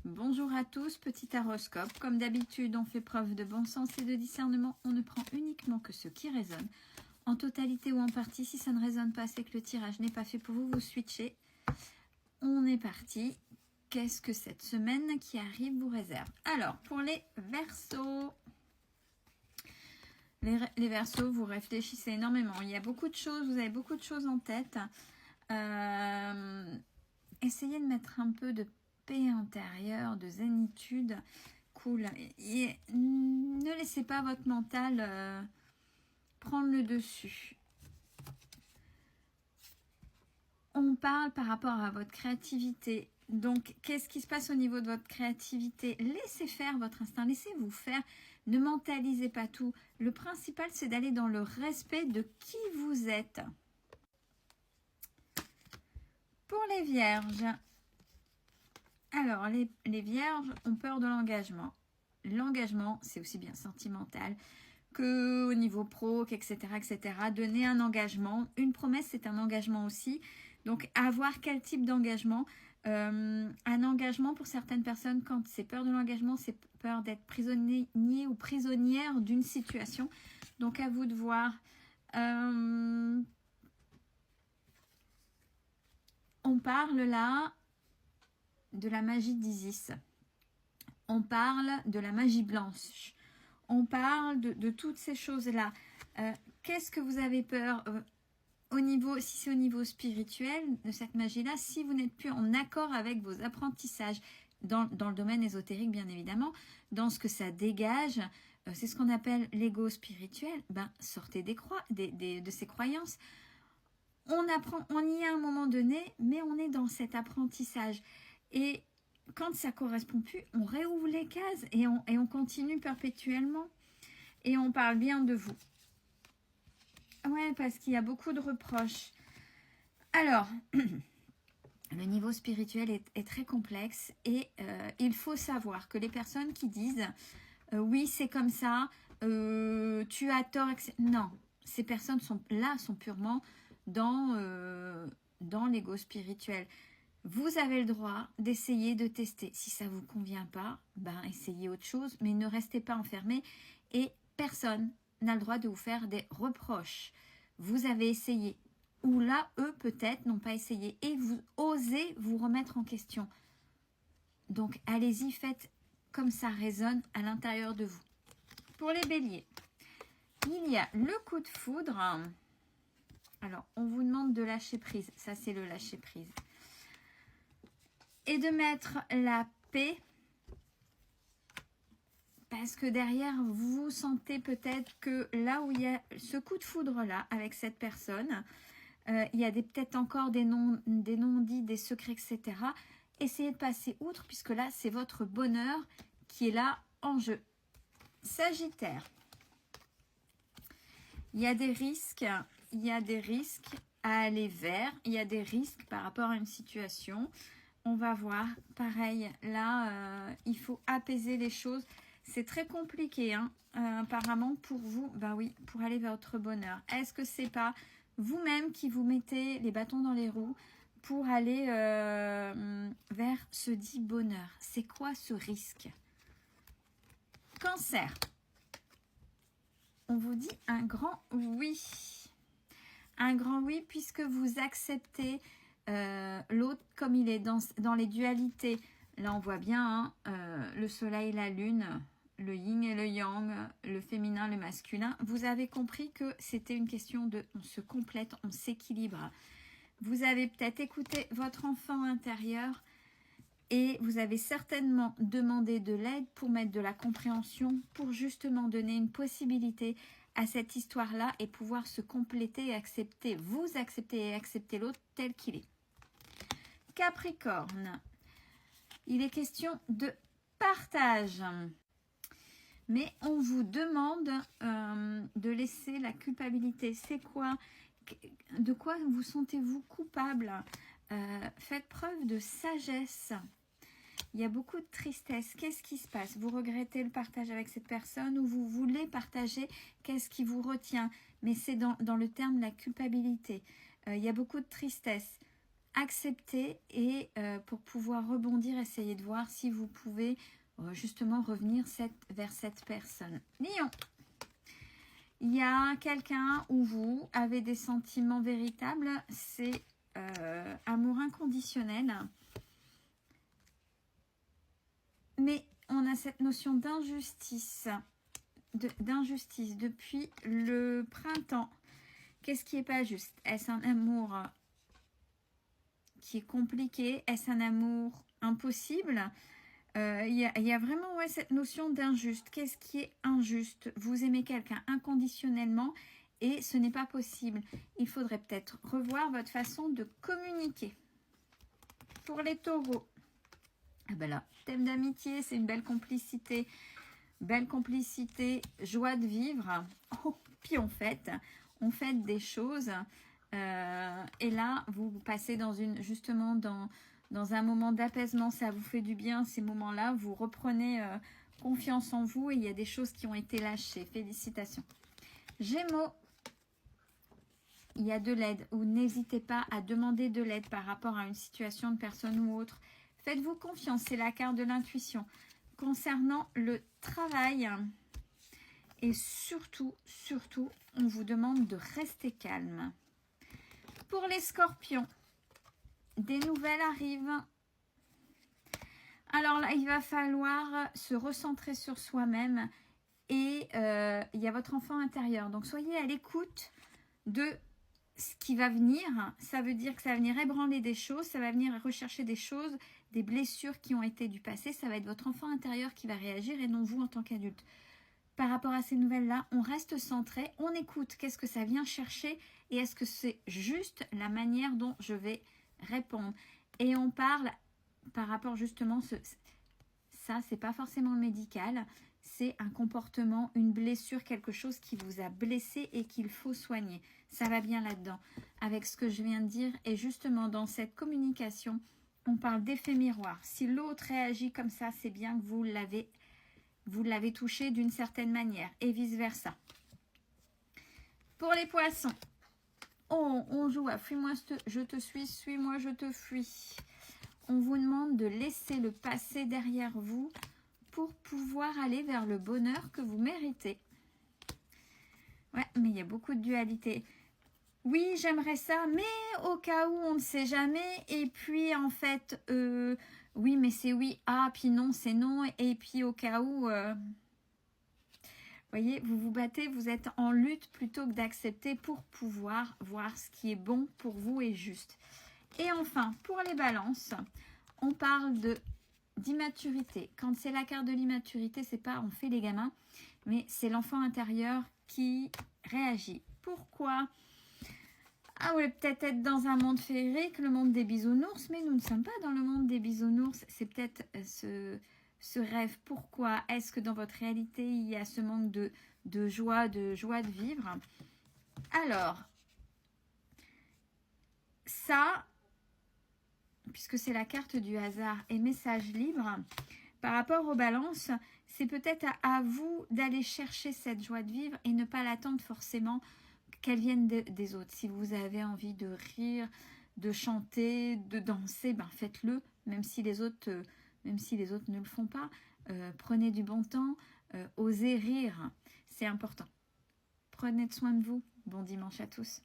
Bonjour à tous, petit horoscope. Comme d'habitude, on fait preuve de bon sens et de discernement. On ne prend uniquement que ce qui résonne. En totalité ou en partie, si ça ne résonne pas, c'est que le tirage n'est pas fait pour vous. Vous switchez. On est parti. Qu'est-ce que cette semaine qui arrive vous réserve? Alors, pour les Verseaux. Les Verseaux, vous réfléchissez énormément. Il y a beaucoup de choses, vous avez beaucoup de choses en tête. Essayez de mettre un peu de paix intérieure, de zénitude. Cool. Et ne laissez pas votre mental prendre le dessus. On parle par rapport à votre créativité. Donc, qu'est-ce qui se passe au niveau de votre créativité? Laissez faire votre instinct, laissez-vous faire. Ne mentalisez pas tout. Le principal, c'est d'aller dans le respect de qui vous êtes. Pour les Vierges, alors les Vierges ont peur de l'engagement. L'engagement, c'est aussi bien sentimental que au niveau pro, etc., etc. Donner un engagement, une promesse, c'est un engagement aussi. Donc, avoir quel type d'engagement? Un engagement pour certaines personnes, quand c'est peur de l'engagement, c'est peur d'être prisonnier ou prisonnière d'une situation. Donc, à vous de voir. On parle là de la magie d'Isis. On parle de la magie blanche. On parle de toutes ces choses-là. Qu'est-ce que vous avez peur au niveau, si c'est au niveau spirituel de cette magie-là, si vous n'êtes plus en accord avec vos apprentissages, dans le domaine ésotérique bien évidemment, dans ce que ça dégage, c'est ce qu'on appelle l'ego spirituel, sortez de ces croyances. On apprend, on y est à un moment donné, mais on est dans cet apprentissage. Et quand ça ne correspond plus, on réouvre les cases et on continue perpétuellement. Et on parle bien de vous. Ouais, parce qu'il y a beaucoup de reproches. Alors, le niveau spirituel est très complexe et il faut savoir que les personnes qui disent oui, c'est comme ça, tu as tort, etc. Non, ces personnes sont purement dans l'ego spirituel. Vous avez le droit d'essayer de tester. Si ça ne vous convient pas, essayez autre chose, mais ne restez pas enfermé. Et personne n'a le droit de vous faire des reproches. Vous avez essayé. Ou là, eux, peut-être, n'ont pas essayé. Et vous osez vous remettre en question. Donc, allez-y, faites comme ça résonne à l'intérieur de vous. Pour les béliers, il y a le coup de foudre. Alors, on vous demande de lâcher prise. Ça, c'est le lâcher prise. Et de mettre la paix. Parce que derrière, vous sentez peut-être que là où il y a ce coup de foudre-là, avec cette personne, il y a peut-être encore des non-dits, des secrets, etc. Essayez de passer outre, puisque là, c'est votre bonheur qui est là en jeu. Sagittaire. Il y a des risques à aller vers. Il y a des risques par rapport à une situation. On va voir. Pareil, là, il faut apaiser les choses. C'est très compliqué, apparemment, pour vous. Oui, pour aller vers votre bonheur. Est-ce que c'est pas vous-même qui vous mettez les bâtons dans les roues pour aller vers ce dit bonheur? C'est quoi ce risque? Cancer. On vous dit un grand oui. Un grand oui, puisque vous acceptez l'autre comme il est dans les dualités. Là, on voit bien le soleil, la lune, le yin et le yang, le féminin, le masculin. Vous avez compris que c'était une question de on se complète, on s'équilibre. Vous avez peut-être écouté votre enfant intérieur et vous avez certainement demandé de l'aide pour mettre de la compréhension, pour justement donner une possibilité à cette histoire-là et pouvoir se compléter et accepter, vous accepter et accepter l'autre tel qu'il est. Capricorne. Il est question de partage. Mais on vous demande de laisser la culpabilité. C'est quoi? De quoi vous sentez-vous coupable? Faites preuve de sagesse. Il y a beaucoup de tristesse. Qu'est-ce qui se passe? Vous regrettez le partage avec cette personne ou vous voulez partager? Qu'est-ce qui vous retient? Mais c'est dans le terme de la culpabilité. Il y a beaucoup de tristesse. accepter et pour pouvoir rebondir, essayez de voir si vous pouvez justement revenir vers cette personne. Lion, il y a quelqu'un où vous avez des sentiments véritables, c'est amour inconditionnel. Mais on a cette notion d'injustice, depuis le printemps. Qu'est-ce qui n'est pas juste? Est-ce un amour qui est compliqué? Est-ce un amour impossible? Il y a vraiment cette notion d'injuste. Qu'est-ce qui est injuste? Vous aimez quelqu'un inconditionnellement et ce n'est pas possible. Il faudrait peut-être revoir votre façon de communiquer. Pour les taureaux, ah ben là, thème d'amitié, c'est une belle complicité. Belle complicité, joie de vivre. Oh, puis on fête des choses. Et là, vous passez justement dans un moment d'apaisement. Ça vous fait du bien, ces moments-là. Vous reprenez confiance en vous et il y a des choses qui ont été lâchées. Félicitations. Gémeaux, il y a de l'aide. Ou n'hésitez pas à demander de l'aide par rapport à une situation de personne ou autre. Faites-vous confiance, c'est la carte de l'intuition. Concernant le travail, et surtout, on vous demande de rester calme. Pour les scorpions, des nouvelles arrivent. Alors là, il va falloir se recentrer sur soi-même et il y a votre enfant intérieur. Donc, soyez à l'écoute de ce qui va venir. Ça veut dire que ça va venir ébranler des choses, ça va venir rechercher des choses, des blessures qui ont été du passé. Ça va être votre enfant intérieur qui va réagir et non vous en tant qu'adulte. Par rapport à ces nouvelles-là, on reste centré, on écoute qu'est-ce que ça vient chercher et est-ce que c'est juste la manière dont je vais répondre. Et on parle par rapport justement, ça c'est pas forcément médical, c'est un comportement, une blessure, quelque chose qui vous a blessé et qu'il faut soigner. Ça va bien là-dedans avec ce que je viens de dire. Et justement dans cette communication, on parle d'effet miroir. Si l'autre réagit comme ça, c'est bien que vous l'avez touché d'une certaine manière et vice-versa. Pour les poissons, on joue à fuis-moi, je te suis, suis-moi, je te fuis. On vous demande de laisser le passé derrière vous pour pouvoir aller vers le bonheur que vous méritez. Ouais, mais il y a beaucoup de dualité. Oui, j'aimerais ça, mais au cas où, on ne sait jamais. Et puis, en fait, oui, mais c'est oui. Ah, puis non, c'est non. Et puis, au cas où, voyez, vous vous battez, vous êtes en lutte plutôt que d'accepter pour pouvoir voir ce qui est bon pour vous et juste. Et enfin, pour les balances, on parle d'immaturité. Quand c'est la carte de l'immaturité, c'est pas on fait les gamins, mais c'est l'enfant intérieur qui réagit. Pourquoi? Ah, vous voulez peut-être être dans un monde féerique, le monde des bisounours, mais nous ne sommes pas dans le monde des bisounours. C'est peut-être ce rêve. Pourquoi est-ce que dans votre réalité, il y a ce manque de joie de vivre? Alors, ça, puisque c'est la carte du hasard et message libre, par rapport aux balances, c'est peut-être à vous d'aller chercher cette joie de vivre et ne pas l'attendre forcément qu'elle vienne des autres. Si vous avez envie de rire, de chanter, de danser, ben faites-le, même si les autres ne le font pas. Prenez du bon temps, osez rire, c'est important. Prenez soin de vous. Bon dimanche à tous.